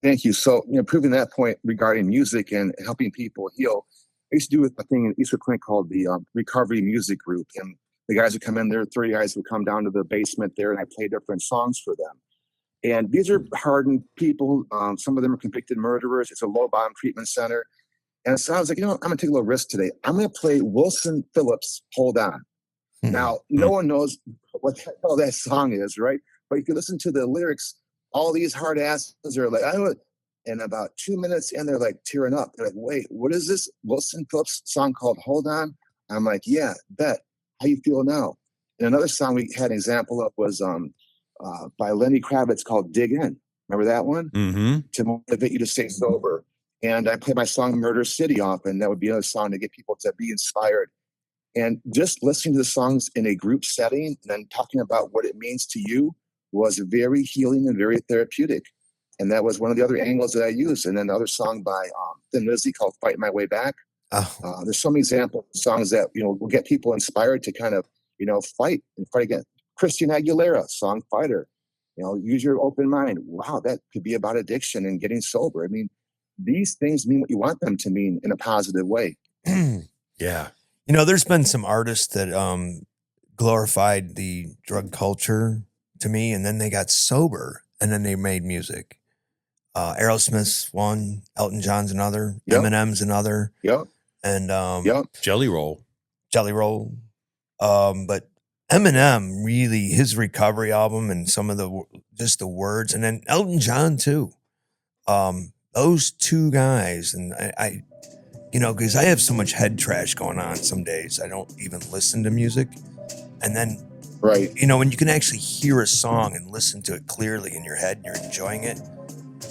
Thank you. So, proving that point regarding music and helping people heal, I used to do a thing in Eastwood Clinic called the Recovery Music Group. And the guys would come in there, 30 guys would come down to the basement there, and I play different songs for them. And these are hardened people. Some of them are convicted murderers. It's a low bottom treatment center. And so I was like, I'm going to take a little risk today. I'm going to play Wilson Phillips, Hold On. Now, no one knows what the hell that song is, right? But if you listen to the lyrics, all these hard asses are like, I don't. And about 2 minutes in, they're like tearing up. They're like, wait, what is this Wilson Phillips song called Hold On? I'm like, yeah, bet. How you feel now? And another song we had an example of was by Lenny Kravitz called Dig In. Remember that one? Mm-hmm. To motivate you to stay sober. And I play my song Murder City often. That would be another song to get people to be inspired. And just listening to the songs in a group setting and then talking about what it means to you was very healing and very therapeutic. And that was one of the other angles that I used. And then the other song by Thin Lizzy called Fight My Way Back. There's some example songs that, will get people inspired to kind of, fight and fight again. Christina Aguilera, song Fighter. Use your open mind. Wow, that could be about addiction and getting sober. I mean, these things mean what you want them to mean in a positive way. Yeah. There's been some artists that glorified the drug culture to me, and then they got sober, and then they made music. Aerosmith's one, Elton John's another, Eminem's another. Yep. And Jelly Roll. But Eminem really, his recovery album and some of the words, and then Elton John too. Those two guys, and I because I have so much head trash going on some days, I don't even listen to music. And then, right, when you can actually hear a song and listen to it clearly in your head and you're enjoying it,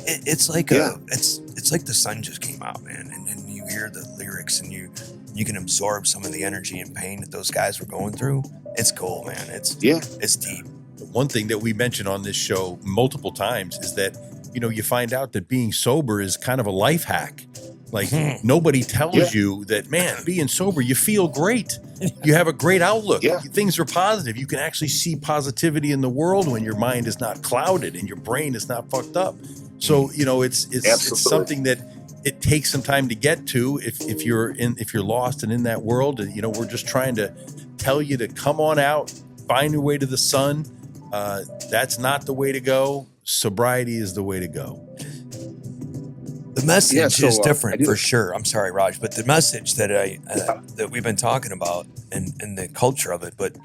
it's like it's like the sun just came out, man. And then you hear the lyrics and you can absorb some of the energy and pain that those guys were going through. It's cool, man. It's deep. One thing that we mentioned on this show multiple times is that, you find out that being sober is kind of a life hack. Like nobody tells you that, man, being sober, you feel great. You have a great outlook. Yeah. Things are positive. You can actually see positivity in the world when your mind is not clouded and your brain is not fucked up. So, it's something that it takes some time to get to if you're lost and in that world. And, we're just trying to tell you to come on out, find your way to the sun. That's not the way to go. Sobriety is the way to go. The message is different for sure. I'm sorry, Raj, but the message that that we've been talking about and the culture of it, but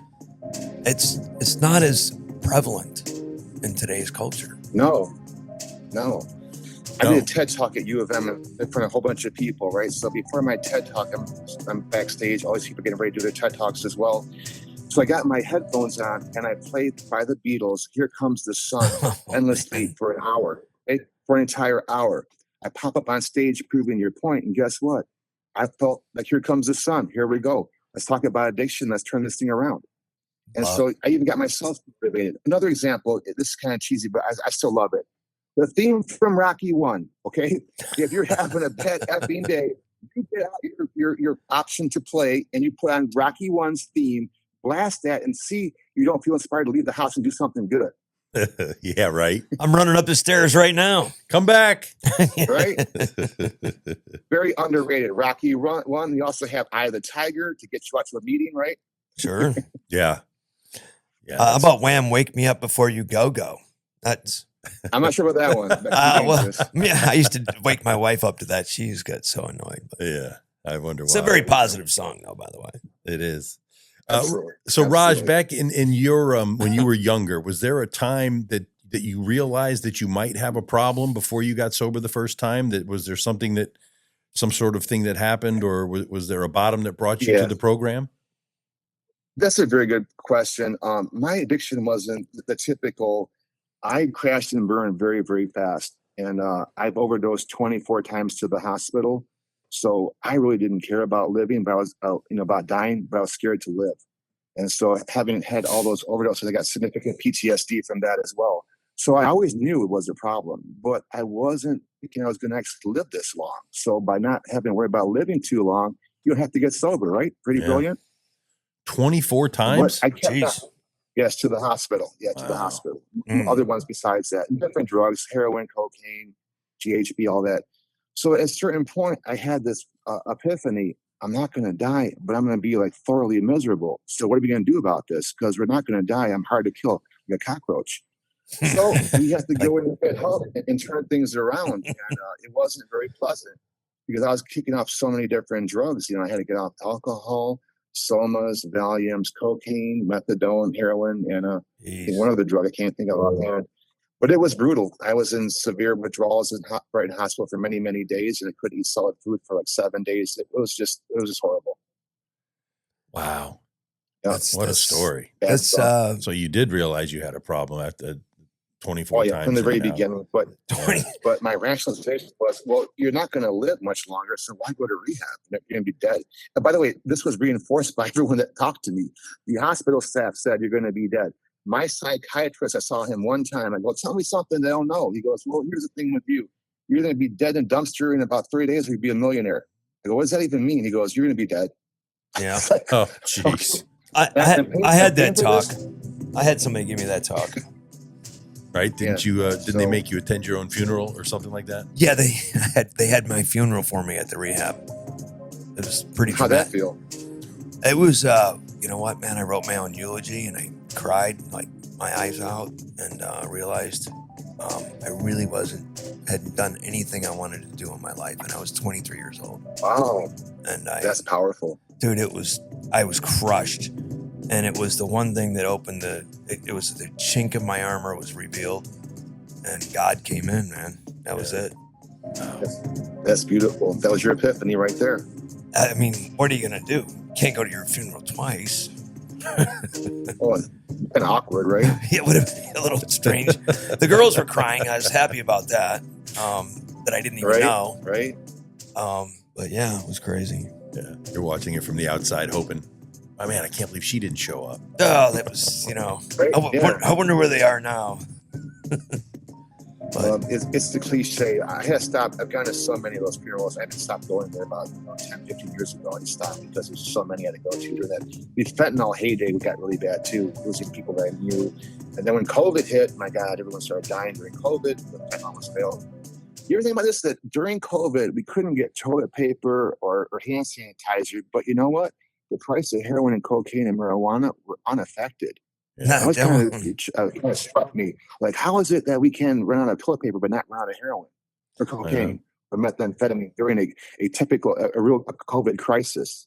it's not as prevalent in today's culture. No. I did a TED Talk at U of M in front of a whole bunch of people, right? So before my TED Talk, I'm backstage. All these people getting ready to do their TED Talks as well. So I got my headphones on and I played by the Beatles, Here Comes the Sun, endlessly for an hour, okay? For an entire hour. I pop up on stage proving your point, and guess what? I felt like here comes the sun. Here we go. Let's talk about addiction. Let's turn this thing around. And so I even got myself motivated. Another example, this is kind of cheesy, but I still love it. The theme from Rocky 1, okay? If you're having a bad effing day, you get out your option to play, and you put on Rocky 1's theme, blast that, and see you don't feel inspired to leave the house and do something good. Yeah, right. I'm running up the stairs right now. Come back. Right? Very underrated. Rocky 1. You also have Eye of the Tiger to get you out to a meeting, right? Sure. Yeah. How about Wham! Wake Me Up Before You Go? That's. I'm not sure about that one. I used to wake my wife up to that. She's got so annoyed. But yeah, I wonder why. It's a very positive song, though, by the way. It is. So Raj, back in your when you were younger, was there a time that you realized that you might have a problem before you got sober the first time? Was there some sort of thing that happened, or was there a bottom that brought you to the program? That's a very good question. My addiction wasn't the typical. I crashed and burned very, very fast, and I've overdosed 24 times to the hospital. So I really didn't care about living, but I was, about dying, but I was scared to live. And so having had all those overdoses, I got significant PTSD from that as well. So I always knew it was a problem, but I wasn't thinking I was going to actually live this long. So by not having to worry about living too long, you don't have to get sober, right? Pretty brilliant. 24 times? But I kept yes, to the hospital. Yeah, to the hospital. Other ones besides that. Different drugs, heroin, cocaine. GHB, all that. So at a certain point, I had this epiphany. I'm not going to die, but I'm going to be like thoroughly miserable. So what are we going to do about this? Because we're not going to die. I'm hard to kill like a cockroach. So we have to go in and get help and turn things around. And it wasn't very pleasant because I was kicking off so many different drugs. I had to get off alcohol, somas, Valiums, cocaine, methadone, heroin, and one other drug I can't think of offhand. But it was brutal. I was in severe withdrawals right in hospital for many, many days, and I couldn't eat solid food for like 7 days. It was just horrible. Wow. Yeah. What a story. That's So you did realize you had a problem after 24 times. From the very beginning. But my rationalization was, well, you're not going to live much longer, so why go to rehab? You're going to be dead. And by the way, this was reinforced by everyone that talked to me. The hospital staff said, you're going to be dead. My psychiatrist, I saw him one time. I go, tell me something they don't know. He goes, well, here's the thing with you. You're going to be dead in a dumpster in about 3 days or you'll be a millionaire. I go, what does that even mean? He goes, you're going to be dead. Yeah. Oh, jeez. I had that talk. I had somebody give me that talk. Right? Didn't you? Did they make you attend your own funeral or something like that? Yeah, they had my funeral for me at the rehab. It was pretty. How'd that feel? It was. You know what, man? I wrote my own eulogy and I cried like my eyes out and realized I really hadn't done anything I wanted to do in my life, and I was 23 years old. Wow, and that's powerful, dude. I was crushed. And it was the one thing that opened it was the chink of my armor was revealed and God came in, man. That was it. That's beautiful. That was your epiphany right there. I mean, what are you going to do? Can't go to your funeral twice. Oh, kind of awkward, right? It would have been a little strange. The girls were crying. I was happy about that. That I didn't even know. Right. But yeah, it was crazy. Yeah. You're watching it from the outside hoping, oh man, I can't believe she didn't show up. Oh, that was, I wonder where they are now. It's the cliche. I had to stop. I've gone to so many of those funerals. I had to stop going there about 10, 15 years ago. I stopped because there's so many I had to go to. And that the fentanyl heyday got really bad too, losing people that I knew. And then when COVID hit, my God, everyone started dying during COVID. The fentanyl was failed. You ever think about this? That during COVID, we couldn't get toilet paper or hand sanitizer. But you know what? The price of heroin and cocaine and marijuana were unaffected. That was kind of struck me. Like, how is it that we can run out of toilet paper but not run out of heroin or cocaine or methamphetamine during a real COVID crisis?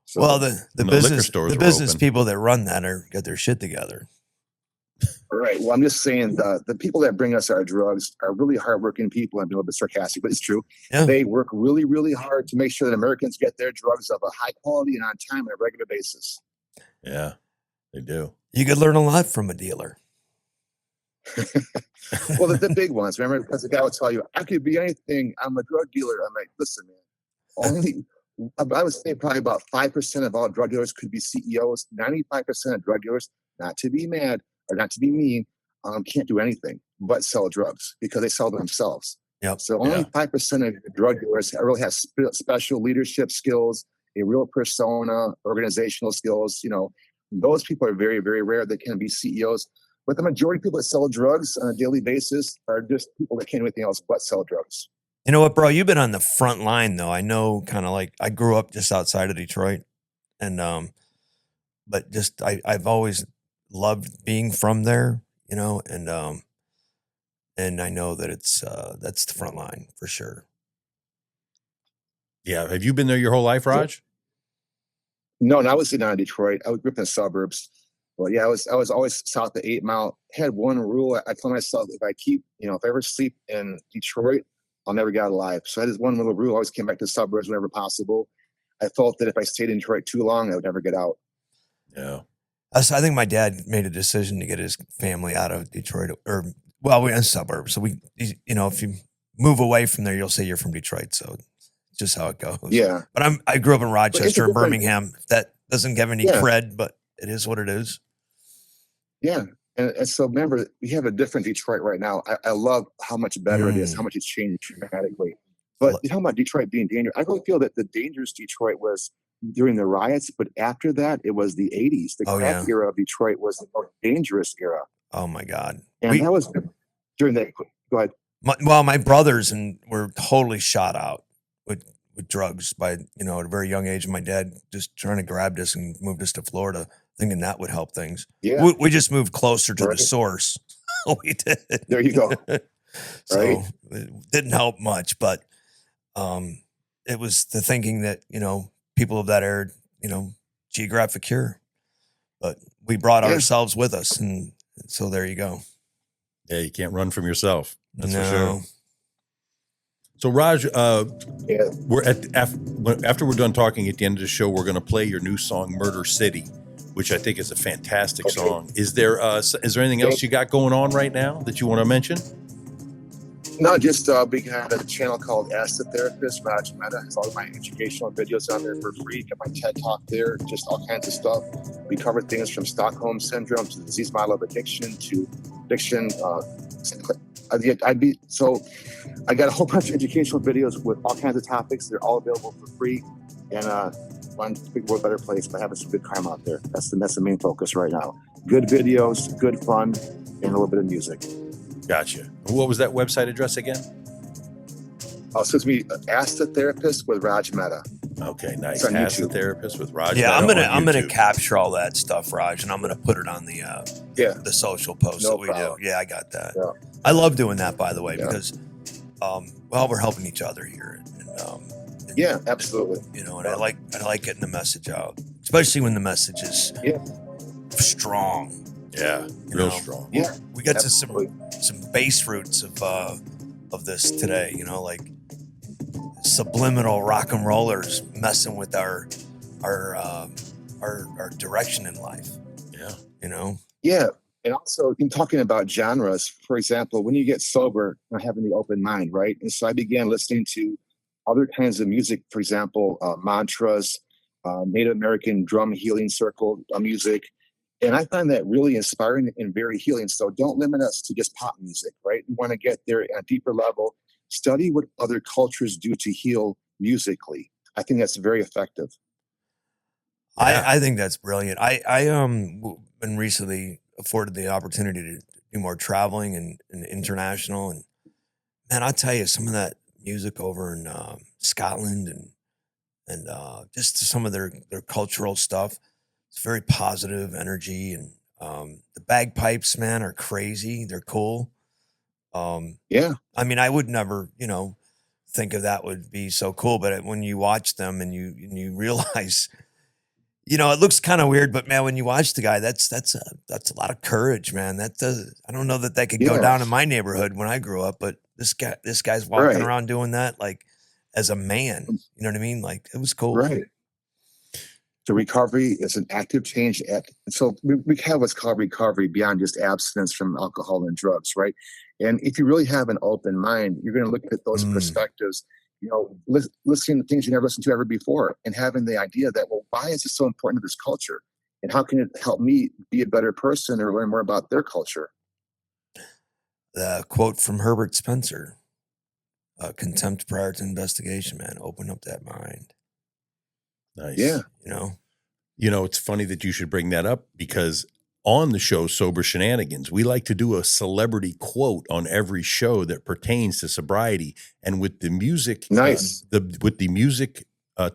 So, well, the business people that run that got their shit together. Right. Well, I'm just saying the people that bring us our drugs are really hardworking people. I'm being a little bit sarcastic, but it's true. Yeah. They work really, really hard to make sure that Americans get their drugs of a high quality and on time on a regular basis. Yeah, they do. You could learn a lot from a dealer. Well, the big ones, remember? Because the guy will tell you, I could be anything. I'm a drug dealer. I'm like, listen, man, I would say probably about 5% of all drug dealers could be CEOs. 95% of drug dealers, not to be mad or not to be mean, can't do anything but sell drugs because they sell themselves. Yep. So only 5% of drug dealers really have special leadership skills, a real persona, organizational skills. Those people are very, very rare that can be CEOs. But the majority of people that sell drugs on a daily basis are just people that can't do anything else but sell drugs. You know what, bro? You've been on the front line, though. I know, kind of like I grew up just outside of Detroit, and but just I've always loved being from there, and I know that it's that's the front line for sure. Yeah, have you been there your whole life, Raj? No, I was in Detroit. I grew up in the suburbs. Well, yeah, I was always south of 8 Mile. I had one rule. I told myself if I ever sleep in Detroit, I'll never get out alive. So I had this one little rule. I always came back to the suburbs whenever possible. I felt that if I stayed in Detroit too long, I would never get out. Yeah. I think my dad made a decision to get his family out of Detroit, we're in suburbs. So if you move away from there, you'll say you're from Detroit. So it's just how it goes. Yeah. But I grew up in Rochester and Birmingham. That doesn't give any cred, but it is what it is. Yeah. And so remember, we have a different Detroit right now. I love how much better it is, how much it's changed dramatically. But you talking about Detroit being dangerous. I really feel that the dangerous Detroit was during the riots, but after that, it was the 80s. The crack era of Detroit was the most dangerous era. Oh, my God. And that was during that. Go ahead. My brothers were totally shot out with drugs by, you know, at a very young age. My dad just trying to grab us and moved us to Florida, thinking that would help things. Yeah. We just moved closer to the Right. source. We did. There you go. So Right. it didn't help much, but it was the thinking that, you know, people of that era, you know, geographic cure. But we brought Yeah. ourselves with us, and so there you go. Yeah, you can't run from yourself. That's for No. sure. So Raj, Yeah. we're after we're done talking at the end of the show, we're going to play your new song "Murder City," which I think is a fantastic Okay. song. Is there anything else you got going on right now that you want to mention? No, just we got a channel called Ask the Therapist. Raj Mehta has all of my educational videos on there for free. Got my TED Talk there, just all kinds of stuff. We cover things from Stockholm syndrome to the disease model of addiction to addiction. I got a whole bunch of educational videos with all kinds of topics. They're all available for free, and want to make the world a better place by having some good crime out there. That's the main focus right now. Good videos, good fun, and a little bit of music. Gotcha. What was that website address again? So it's me, Ask the Therapist with Raj Mehta. Okay, nice. It's on Ask the YouTube. Therapist with Raj. Yeah, Mehta I'm gonna on YouTube. capture all that stuff, Raj, and I'm gonna put it on the social post No that we problem. do. Yeah, I got that. Yeah. I love doing that, by the way, Yeah. because we're helping each other here, and Yeah, absolutely. you know, and I like getting the message out, especially when the message is strong. Yeah, You real know. strong. Yeah, We got to absolutely. some base roots of this today, you know, like subliminal rock and rollers messing with our direction in life, Yeah. you know. Yeah. And also, in talking about genres, for example, when you get sober, not having the open mind, right? And so I began listening to other kinds of music, for example, mantras, Native American drum healing circle music. And I find that really inspiring and very healing. So don't limit us to just pop music, right? We want to get there at a deeper level. Study what other cultures do to heal musically. I think that's very effective. Yeah. I think that's brilliant. I been recently afforded the opportunity to do more traveling and international, and man, I tell you, some of that music over in Scotland and just some of their cultural stuff, it's very positive energy, and the bagpipes, man, are crazy. They're cool. Yeah. I mean, I would never, you know, think of that would be so cool, but when you watch them and you realize, you know, it looks kind of weird, but man, when you watch the guy, that's a lot of courage, man. I don't know that could go Yeah. down in my neighborhood when I grew up, but this guy's walking Right. around doing that like as a man. You know what I mean? Like, it was cool. Right. So recovery is an active change. So we have what's called recovery beyond just abstinence from alcohol and drugs, right? And if you really have an open mind, you're going to look at those perspectives, you know, listening to things you never listened to ever before, and having the idea that, well, why is this so important to this culture? And how can it help me be a better person or learn more about their culture? The quote from Herbert Spencer, contempt prior to investigation, man. Open up that mind. Nice. Yeah. You know, It's funny that you should bring that up, because on the show Sober Shenanigans, we like to do a celebrity quote on every show that pertains to sobriety. And with the music, Nice. with the music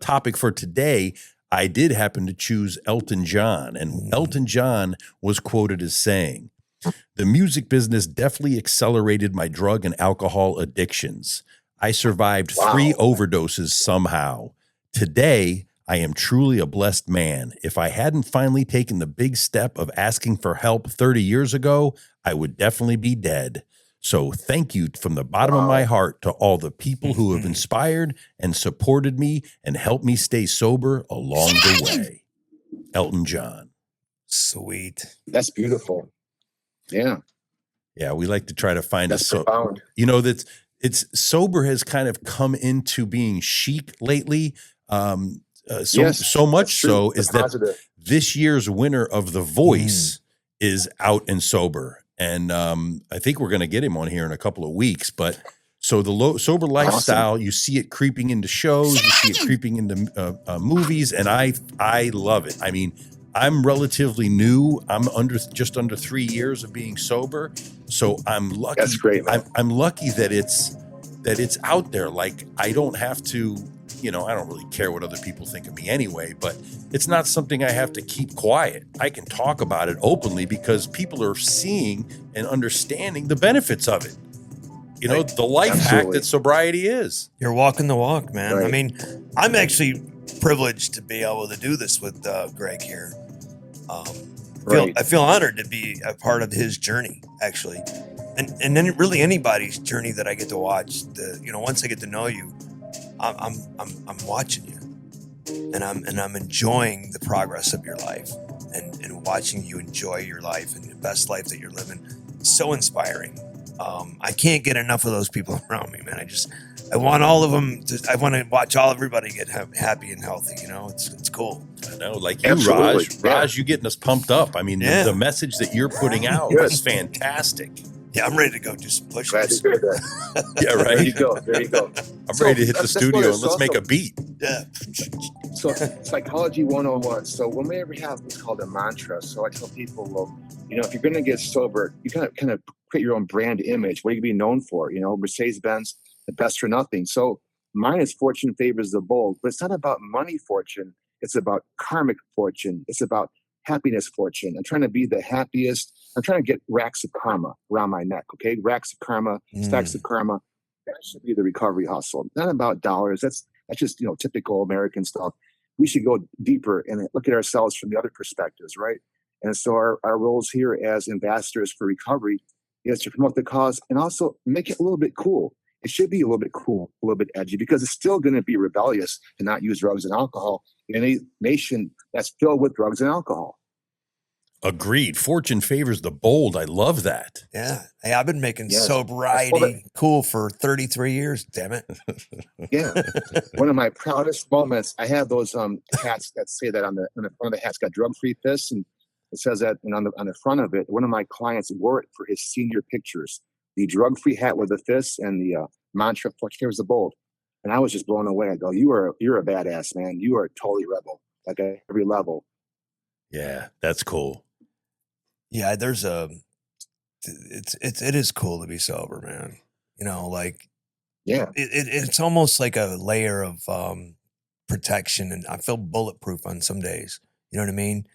topic for today, I did happen to choose Elton John, and Elton John was quoted as saying, "The music business definitely accelerated my drug and alcohol addictions. I survived 3 overdoses somehow. Today, I am truly a blessed man. If I hadn't finally taken the big step of asking for help 30 years ago, I would definitely be dead. So thank you from the bottom of my heart to all the people who have inspired and supported me and helped me stay sober along the way." Elton John. Sweet. That's beautiful. Yeah. Yeah, we like to try to find That's profound. you know, that it's sober has kind of come into being chic lately. Yes, So much that's true. so It's is that positive. this year's winner of The Voice is out and sober. And I think we're going to get him on here in a couple of weeks. But so the sober lifestyle, you see it creeping into shows, you see it creeping into movies, and I love it. I mean, I'm relatively new. I'm just under 3 years of being sober, so I'm lucky. That's great, man. I'm lucky that it's out there. Like, I don't have to, I don't really care what other people think of me anyway, but it's not something I have to keep quiet. I can talk about it openly because people are seeing and understanding the benefits of it. The life hack Absolutely. that sobriety is. You're walking the walk, man. Right. I mean, I'm actually privileged to be able to do this with Greg here. Right. I feel honored to be a part of his journey, actually, and then really anybody's journey that I get to watch. Once I get to know you, I'm watching you, and I'm enjoying the progress of your life, and watching you enjoy your life and the best life that you're living. It's so inspiring. I can't get enough of those people around me, man. I want all of them. I want to watch everybody get happy and healthy. It's cool. I know, like you, Absolutely. Raj, you getting us pumped up. I mean, Yeah. the message that you're putting out Good. is fantastic. Yeah, I'm ready to go do some Glad push-ups. to hear that. Yeah, There you right. go. There you go. I'm ready to hit the that's studio what and it's let's make a also- beat. Yeah. So psychology 101. So when we ever have what's called a mantra, so I tell people, well, if you're going to get sober, you kind of create your own brand image. What are you going to be known for? Mercedes-Benz, the best for nothing. So mine is fortune favors the bold, but it's not about money fortune. It's about karmic fortune. It's about happiness fortune. I'm trying to be the happiest. I'm trying to get racks of karma around my neck. Okay. Racks of karma, stacks of karma. That should be the recovery hustle. Not about dollars. That's just, typical American stuff. We should go deeper and look at ourselves from the other perspectives, right? And so our roles here as ambassadors for recovery is to promote the cause and also make it a little bit cool. It should be a little bit cool, a little bit edgy, because it's still going to be rebellious to not use drugs and alcohol in a nation that's filled with drugs and alcohol. Agreed. Fortune favors the bold. I love that. Yeah. Hey, I've been making Yes. sobriety cool for 33 years. Damn it. Yeah. One of my proudest moments, I have those hats that say that on the front of the hat's got drug-free fists, and it says that, and on the front of it, one of my clients wore it for his senior pictures. The drug-free hat with the fists and the mantra, "Fortune favors the bold." And I was just blown away. I go, you're a badass, man. You are totally rebel, like at every level. Yeah, that's cool. Yeah, it is cool to be sober, man. Yeah. It's almost like a layer of protection, and I feel bulletproof on some days. You know what I mean?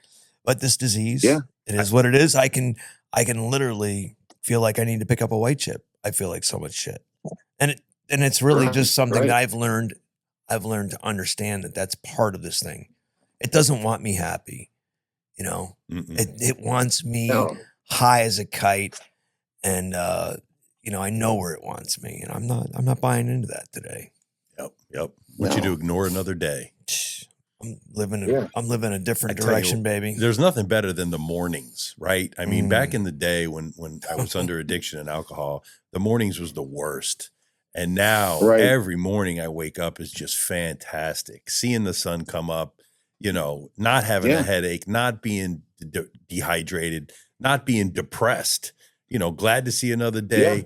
But this disease, Yeah. it is what it is. I can literally feel like I need to pick up a white chip. I feel like so much shit, and it's really Right, just something right. that I've learned to understand that that's part of this thing. It doesn't want me happy, Mm-mm. It wants me No. high as a kite, and I know where it wants me, and I'm not buying into that today. Yep. Want you No. to ignore another day. I'm living Yeah. a different I tell you, direction, baby. There's nothing better than the mornings, right? I mean, back Mm. in the day when I was under addiction and alcohol, the mornings was the worst. And now Right. every morning I wake up is just fantastic. Seeing the sun come up, not having Yeah. a headache, not being dehydrated, not being depressed, glad to see another day.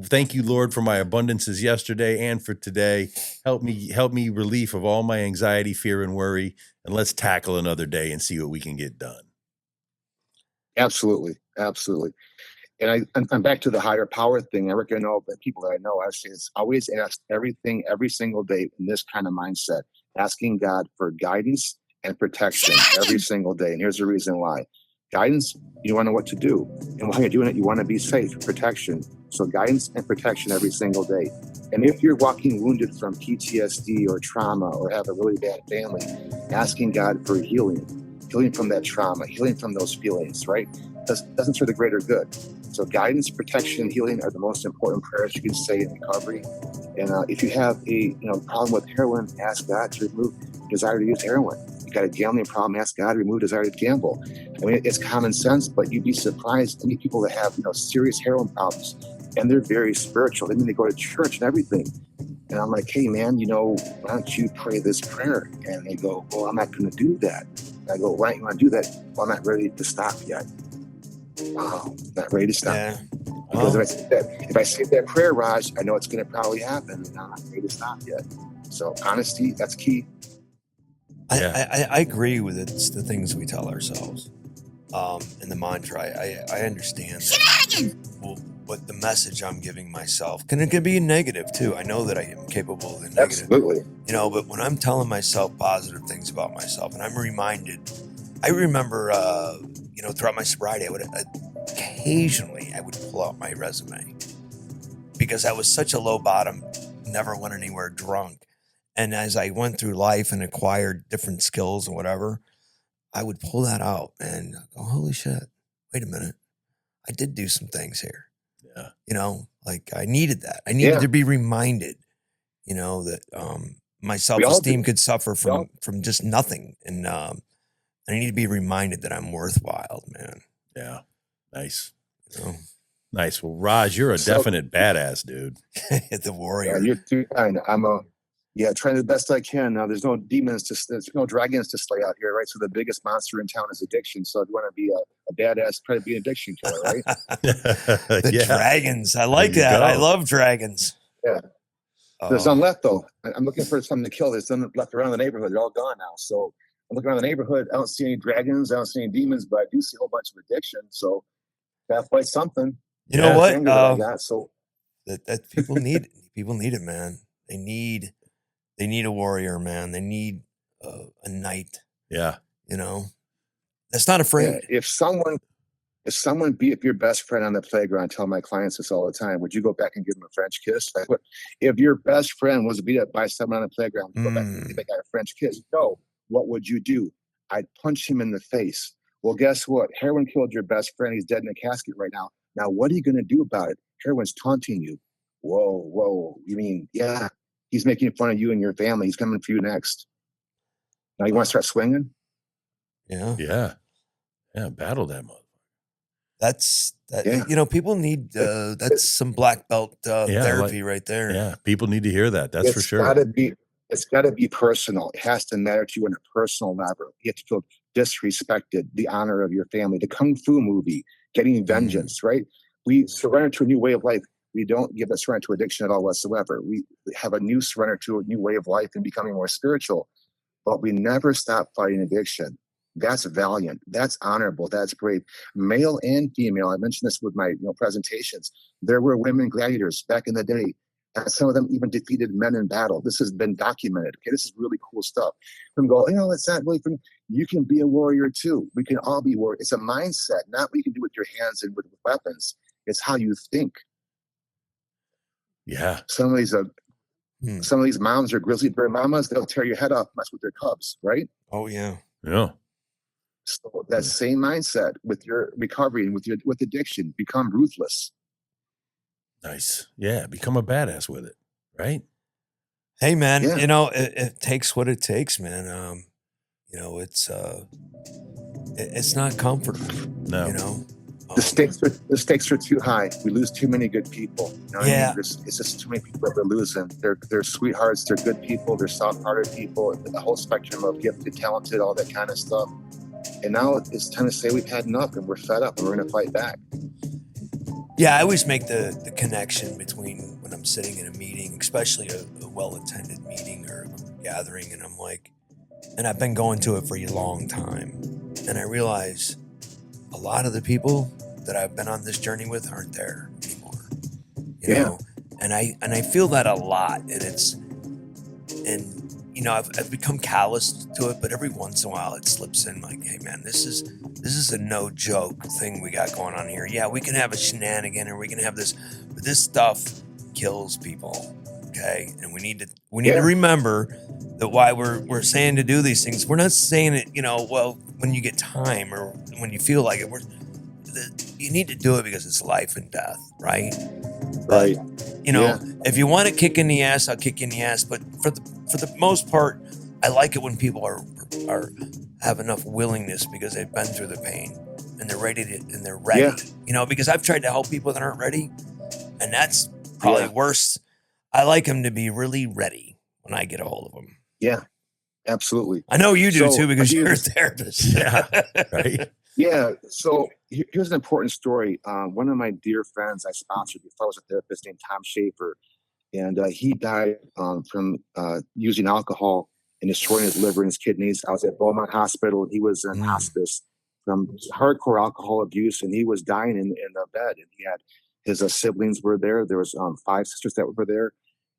Thank you, Lord, for my abundances yesterday and for today. Help me relief of all my anxiety, fear, and worry. And let's tackle another day and see what we can get done. Absolutely. Absolutely. And I'm back to the higher power thing. I reckon all the people that I know, I say it's always ask everything every single day in this kind of mindset, asking God for guidance and protection every single day. And here's the reason why. Guidance, you want to know what to do. And while you're doing it, you want to be safe, protection. So guidance and protection every single day. And if you're walking wounded from PTSD or trauma or have a really bad family, asking God for healing from that trauma, healing from those feelings, right? Doesn't serve the greater good. So guidance, protection, healing are the most important prayers you can say in recovery. And if you have a problem with heroin, ask God to remove desire to use heroin. You got a gambling problem, ask God to remove desire to gamble. I mean, it's common sense, but you'd be surprised how many people that have serious heroin problems, and they're very spiritual. I mean, they go to church and everything. And I'm like, hey man, why don't you pray this prayer? And they go, well, I'm not going to do that. And I go, why don't you want to do that? Well, I'm not ready to stop yet. Wow, not ready to stop. Yeah. Because Well, if I say that prayer, Raj, I know it's going to probably happen, and I'm not ready to stop yet. So honesty, that's key. I agree with it. It's the things we tell ourselves. And the mantra, I understand Shenanigans! what the message I'm giving myself. It can be negative too. I know that I am capable of the negative. Absolutely. But when I'm telling myself positive things about myself, and I'm reminded, I remember, throughout my sobriety, occasionally I would pull out my resume because I was such a low bottom, never went anywhere drunk. And as I went through life and acquired different skills and whatever, I would pull that out and go, holy shit, wait a minute. I did do some things here. Yeah. Like I needed that. I needed to be reminded, that my self-esteem could suffer from just nothing. And I need to be reminded that I'm worthwhile, man. Yeah. Nice. Nice. Well, Raj, you're a definite badass, dude. The warrior. Yeah, you're too kind. Trying the best I can. Now, there's no there's no dragons to slay out here, right? So the biggest monster in town is addiction. So if you want to be a badass, try to be an addiction killer, right? The dragons. I like that. I love dragons. Yeah. There's none left, though. I'm looking for something to kill. There's none left around the neighborhood. They're all gone now. So I'm looking around the neighborhood. I don't see any dragons. I don't see any demons, but I do see a whole bunch of addiction. So gotta fight something. You know what? That people need it, man. They need a warrior, man. They need a knight. Yeah. That's not afraid. Yeah. If someone beat up your best friend on the playground, I tell my clients this all the time, would you go back and give him a French kiss? If your best friend was beat up by someone on the playground, would you go back and give that guy a French kiss? No. What would you do? I'd punch him in the face. Well, guess what? Heroin killed your best friend. He's dead in a casket right now. Now, what are you going to do about it? Heroin's taunting you. Whoa. You mean, yeah, he's making fun of you and your family. He's coming for you next. Now you want to start swinging? Yeah. Yeah. Yeah. Battle that motherfucker. That's that. Yeah. People need that's some black belt therapy right there. Yeah. People need to hear that. That's for sure. It's got to be personal. It has to matter to you on a personal level. You have to feel disrespected, the honor of your family. The Kung Fu movie, Getting Vengeance, right? We surrender to a new way of life. We don't give a surrender to addiction at all whatsoever. We have a new surrender to a new way of life and becoming more spiritual. But we never stop fighting addiction. That's valiant. That's honorable. That's brave. Male and female. I mentioned this with my presentations. There were women gladiators back in the day. And some of them even defeated men in battle. This has been documented. Okay, this is really cool stuff. From go, it's not really from. You can be a warrior too. We can all be warriors. It's a mindset, not what you can do with your hands and with weapons. It's how you think. Yeah. Some of these moms are grizzly bear mamas. They'll tear your head off, mess with their cubs, right? Oh yeah. Yeah. So that same mindset with your recovery and with addiction, become ruthless. Nice. Yeah. Become a badass with it. Right. Hey man, it takes what it takes, man. It's not comfortable. No. The stakes are too high. We lose too many good people. It's just too many people that we're losing. They're sweethearts. They're good people. They're soft-hearted people. The whole spectrum of gifted, talented, all that kind of stuff. And now it's time to say we've had enough and we're fed up and we're going to fight back. Yeah, I always make the connection between when I'm sitting in a meeting, especially a well-attended meeting or a gathering, and I'm like, and I've been going to it for a long time, and I realize a lot of the people that I've been on this journey with aren't there anymore. You know? And I feel that a lot, and I've become callous to it, but every once in a while it slips in like, hey man, this is a no joke thing we got going on here. Yeah, we can have a shenanigan or we can have this, but this stuff kills people. Okay. And we need to remember that why we're saying to do these things. We're not saying it, when you get time or when you feel like it, you need to do it because it's life and death. Right. Right. If you want to kick in the ass, I'll kick in the ass. But for the most part, I like it when people have enough willingness because they've been through the pain and they're ready. Because I've tried to help people that aren't ready, and that's probably worse. I like them to be really ready when I get a hold of them. Yeah, absolutely. I know you do too because you're a therapist. Yeah, right. Yeah. So here's an important story. One of my dear friends I sponsored before I was a therapist named Tom Schaefer, and he died from using alcohol and destroying his liver and his kidneys. I was at Beaumont Hospital. He was in hospice from hardcore alcohol abuse, and he was dying in the bed. And he had his siblings were there. There was 5 sisters that were there,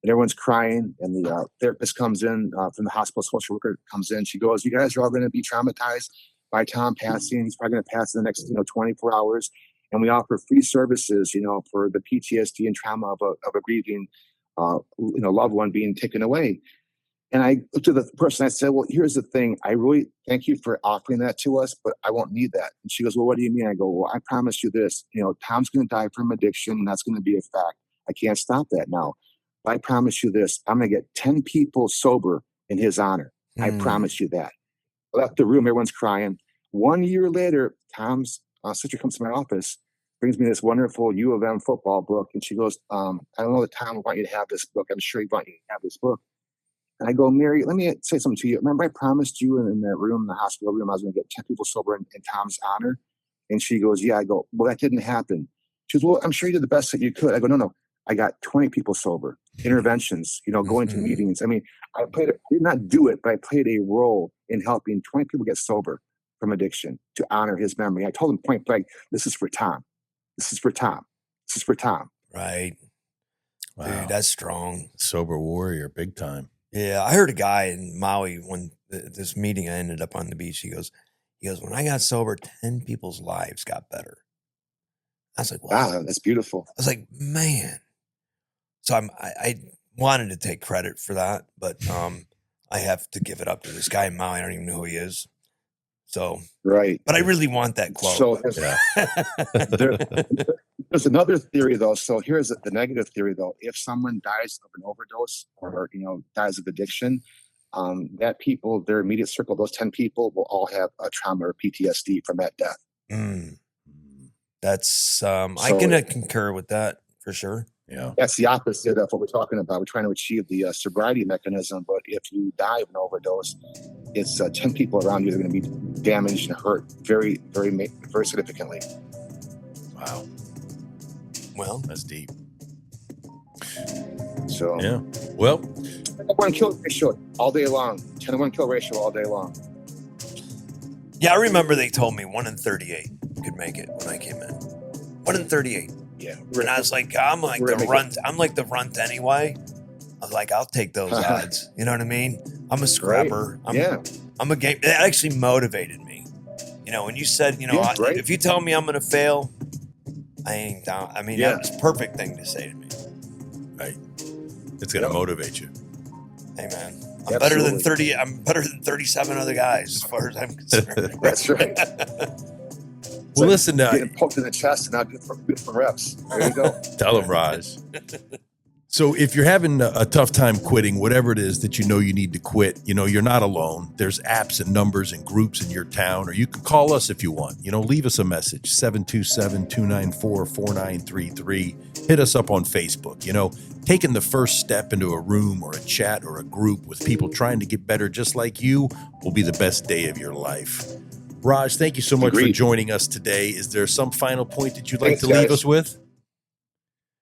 and everyone's crying. And the therapist comes in from the hospital. Social worker comes in. She goes, "You guys are all going to be traumatized by Tom passing. He's probably going to pass in the next 24 hours." And we offer free services, for the PTSD and trauma of a grieving, loved one being taken away. And I looked at the person, I said, "Well, here's the thing. I really thank you for offering that to us, but I won't need that." And she goes, "Well, what do you mean?" I go, "Well, I promise you this, Tom's going to die from addiction, and that's going to be a fact. I can't stop that now. But I promise you this, I'm going to get 10 people sober in his honor. I promise you that." I left the room, everyone's crying. 1 year later, Tom's sister comes to my office, brings me this wonderful U of M football book. And she goes, "I don't know that Tom would want you to have this book. I'm sure he'd want you to have this book." And I go, "Mary, let me say something to you. Remember I promised you in that room, the hospital room, I was going to get 10 people sober in Tom's honor?" And she goes, "Yeah." I go, "Well, that didn't happen." She goes, "Well, I'm sure you did the best that you could." I go, No. I got 20 people sober, interventions, going to meetings. I mean, I did not do it, but I played a role in helping 20 people get sober from addiction to honor his memory. I told him point blank, "This is for Tom. This is for Tom. This is for Tom." Right. Wow. Dude, that's strong. Sober warrior, big time. Yeah, I heard a guy in Maui when this meeting, I ended up on the beach. He goes, "When I got sober, 10 people's lives got better." I was like, "Wow, Wow, that's beautiful." I was like, "Man." So I wanted to take credit for that, but I have to give it up to this guy in Maui. I don't even know who he is. So Right. but I really want that quote. So Yeah. there's another theory, though. So here's the negative theory, though. If someone dies of an overdose or dies of addiction, that people, their immediate circle, those 10 people will all have a trauma or PTSD from that death. That's I can concur with that for sure. Yeah. That's the opposite of what we're talking about. We're trying to achieve the sobriety mechanism, but if you die of an overdose, it's 10 people around you that are going to be damaged and hurt very, very, very significantly. Wow. Well, That's deep. So Yeah. Well, 10-to-1 kill ratio all day long. 10-to-1 kill ratio all day long. yeah, I remember they told me 1 in 38 could make it when I came in. 1 in 38. Yeah. And I was like, I'm like the runt anyway. I was like, I'll take those odds. You know what I mean? I'm a scrapper. Right. I'm a game. It actually motivated me. When you said, right. if you tell me I'm going to fail, I ain't down. I mean, that was a perfect thing to say to me. right. It's going to motivate you. Hey, man, I'm better than 30. I'm better than 37 other guys as far as I'm concerned. That's right. Well, listen, getting poked in the chest and not good for reps. There you go. Tell him, Raj. So if you're having a tough time quitting, whatever it is that you need to quit, you're not alone. There's apps and numbers and groups in your town, or you can call us if you want. Leave us a message, 727-294-4933. Hit us up on Facebook. Taking the first step into a room or a chat or a group with people trying to get better just like you will be the best day of your life. Raj, thank you so much for joining us today. Is there some final point that you'd like to leave us with?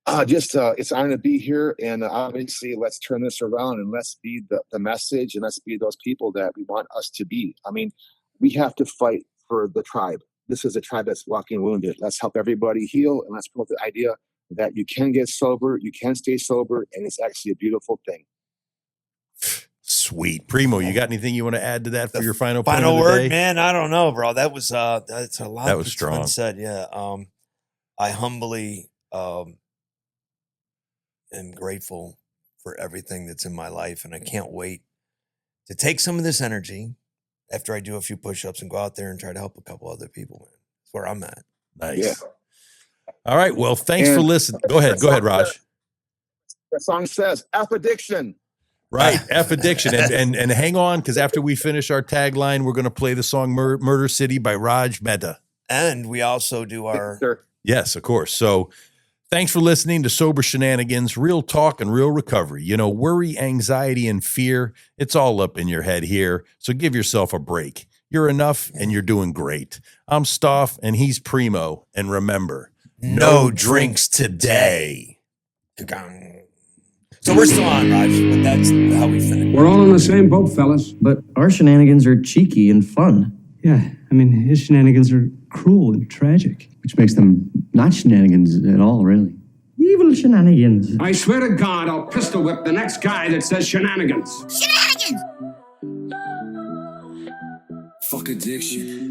It's an honor to be here, and obviously let's turn this around and let's be the message, and let's be those people that we want us to be. I mean, we have to fight for the tribe. This is a tribe that's walking wounded. Let's help everybody heal, and let's promote the idea that you can get sober, you can stay sober, and it's actually a beautiful thing. Sweet. Primo, you got anything you want to add to that for your final point Final of the word, day? man. I don't know, bro. That was that's a lot. That was strong. Said, yeah. I humbly am grateful for everything that's in my life, and I can't wait to take some of this energy after I do a few push-ups and go out there and try to help a couple other people. Man, that's where I'm at. Nice. Yeah. All right. Well, thanks for listening. Go ahead, Raj. The song says F addiction. Right, F addiction, and hang on, because after we finish our tagline, we're going to play the song "Murder City" by Raj Mehta, and we also do our yes, of course. So, thanks for listening to Sober Shenanigans, real talk and real recovery. Worry, anxiety, and fear—it's all up in your head here. So give yourself a break. You're enough, and you're doing great. I'm Stoff, and he's Primo, and remember, no drinks today. So we're still on, Raj, but that's how we finish. We're all in the same boat, fellas. But our shenanigans are cheeky and fun. Yeah, I mean, his shenanigans are cruel and tragic. Which makes them not shenanigans at all, really. Evil shenanigans. I swear to God, I'll pistol whip the next guy that says shenanigans. Shenanigans! Fuck addiction.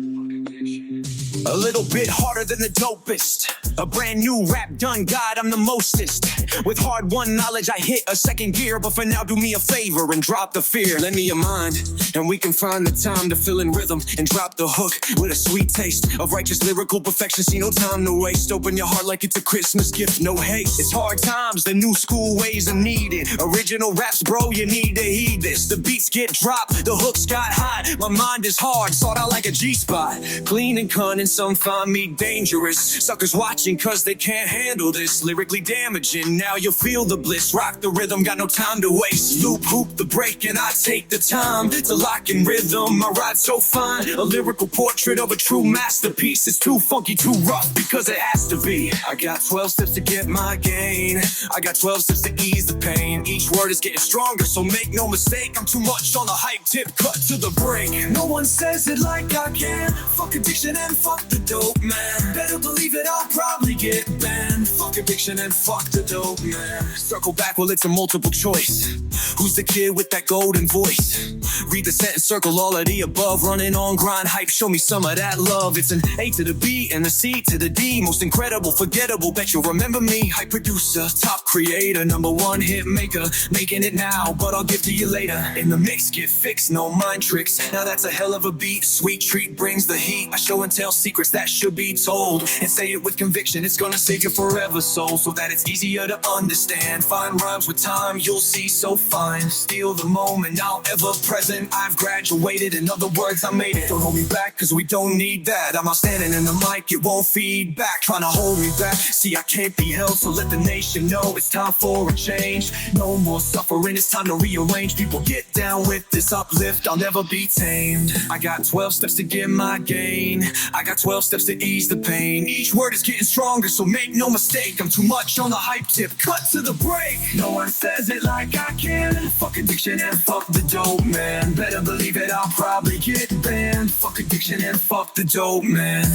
A little bit harder than the dopest. A brand new rap done, God, I'm the mostest. With hard-won knowledge, I hit a second gear. But for now, do me a favor and drop the fear. Lend me your mind, and we can find the time to fill in rhythm and drop the hook with a sweet taste of righteous lyrical perfection. See, no time to waste. Open your heart like it's a Christmas gift, no haste. It's hard times, the new school ways are needed. Original raps, bro, you need to heed this. The beats get dropped, the hooks got hot. My mind is hard, sought out like a G-spot. Clean and cunning, some find me dangerous. Suckers watching cause they can't handle this. Lyrically damaging, now you feel the bliss. Rock the rhythm, got no time to waste. Loop, hoop the break, and I take the time to lock in rhythm. I ride so fine, a lyrical portrait of a true masterpiece. It's too funky, too rough, because it has to be. I got 12 steps to get my gain. I got 12 steps to ease the pain. Each word is getting stronger, so make no mistake. I'm too much on the hype tip, cut to the break. No one says it like I can. Fuck addiction and fuck the dope, man. Better believe it, I'll probably get banned. Fuck addiction and fuck the dope, man. Circle back, well, it's a multiple choice. Who's the kid with that golden voice? Read the sentence, circle all of the above. Running on grind, hype, show me some of that love. It's an A to the B and the C to the D. Most incredible, forgettable, bet you'll remember me. Hype producer, top creator, #1 hit maker. Making it now, but I'll give to you later. In the mix, get fixed, no mind tricks. Now that's a hell of a beat. Sweet treat brings the heat. I show and tell secrets that should be told. And say it with conviction, it's gonna save your forever soul. So that it's easier to understand. Find rhymes with time, you'll see so fine. Steal the moment, now ever present. I've graduated, in other words, I made it. Don't hold me back, cause we don't need that. I'm outstanding in the mic, it won't feed back. Trying to hold me back, see I can't be held. So let the nation know it's time for a change. No more suffering, it's time to rearrange. People get down with this uplift, I'll never be tamed. I got 12 steps to get my gain. I got 12 steps to ease the pain. Each word is getting stronger, so make no mistake. I'm too much on the hype tip, cut to the break. No one says it like I can. Fuck addiction and fuck the dope, man. Better believe it, I'll probably get banned. Fuck addiction and fuck the dope, man.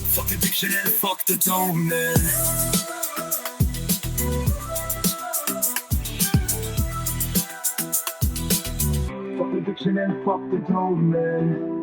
Fuck addiction and fuck the dope, man. Fuck addiction and fuck the dope, man.